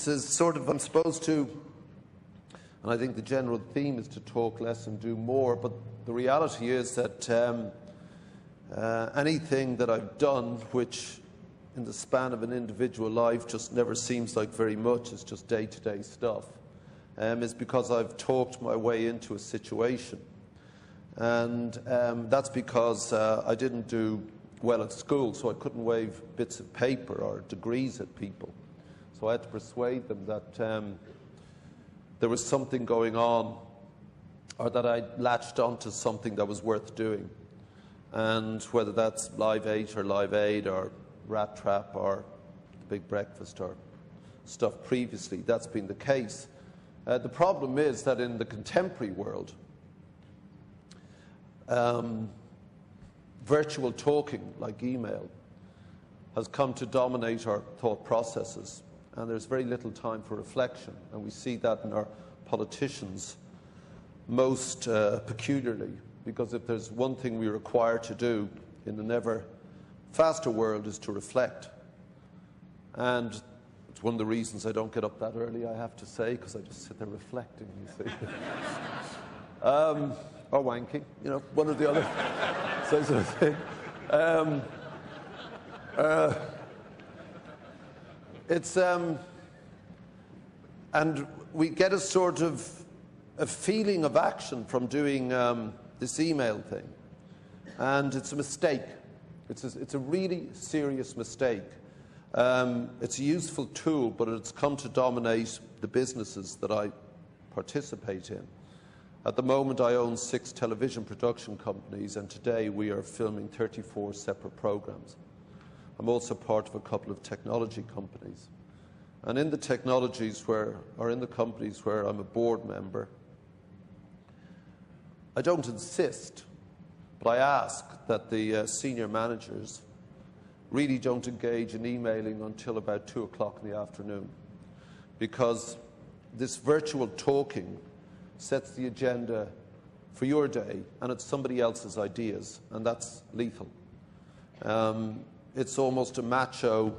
is sort of, I'm supposed to, and I think the general theme is to talk less and do more, but the reality is that anything that I've done which in the span of an individual life just never seems like very much, it's just day-to-day stuff, is because I've talked my way into a situation. And that's because I didn't do well at school, so I couldn't wave bits of paper or degrees at people. So I had to persuade them that there was something going on, or that I'd latched onto something that was worth doing. And whether that's Live 8 or Live 8 or Rat Trap or The Big Breakfast or stuff previously, that's been the case. The problem is that in the contemporary world, virtual talking, like email, has come to dominate our thought processes, and there's very little time for reflection, and we see that in our politicians most peculiarly, because if there's one thing we require to do in an ever faster world is to reflect. And it's one of the reasons I don't get up that early, I have to say, because I just sit there reflecting, you see. Or wanking, you know, one or the other, sort of thing. And we get a sort of a feeling of action from doing this email thing, and it's a mistake. It's a really serious mistake. It's a useful tool, but it's come to dominate the businesses that I participate in. At the moment, I own 6 television production companies, and today we are filming 34 separate programs. I'm also part of a couple of technology companies. And in the technologies in the companies where I'm a board member, I don't insist, but I ask that the senior managers really don't engage in emailing until about 2 o'clock in the afternoon, because this virtual talking sets the agenda for your day, and it's somebody else's ideas, and that's lethal. It's almost a macho,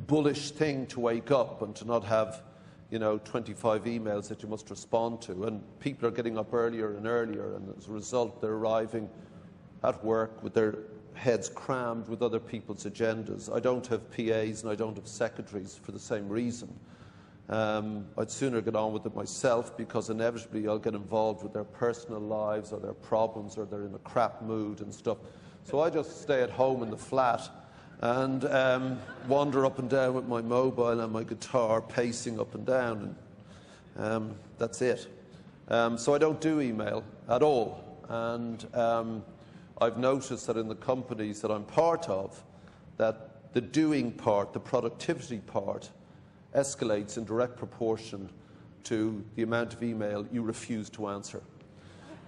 bullish thing to wake up and to not have, 25 emails that you must respond to, and people are getting up earlier and earlier, and as a result they're arriving at work with their heads crammed with other people's agendas. I don't have PAs and I don't have secretaries for the same reason. I'd sooner get on with it myself, because inevitably I'll get involved with their personal lives or their problems, or they're in a crap mood and stuff. So I just stay at home in the flat and wander up and down with my mobile and my guitar, pacing up and down, and that's it. So I don't do email at all, and I've noticed that in the companies that I'm part of, that the doing part, the productivity part, escalates in direct proportion to the amount of email you refuse to answer.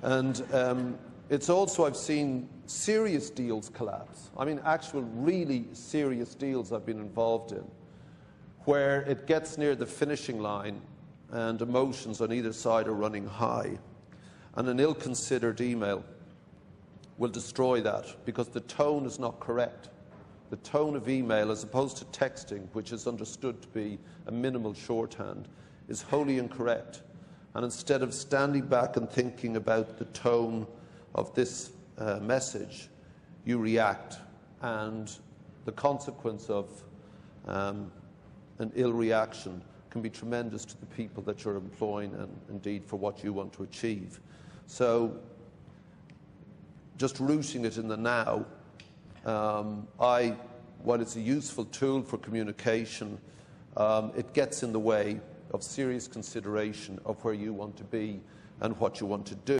And it's also, I've seen serious deals collapse. I mean, actual really serious deals I've been involved in, where it gets near the finishing line and emotions on either side are running high, and an ill-considered email will destroy that, because the tone is not correct. The tone of email, as opposed to texting, which is understood to be a minimal shorthand, is wholly incorrect. And instead of standing back and thinking about the tone of this message, you react. And the consequence of an ill reaction can be tremendous to the people that you're employing, and indeed for what you want to achieve. So just rooting it in the now, while it's a useful tool for communication, it gets in the way of serious consideration of where you want to be and what you want to do.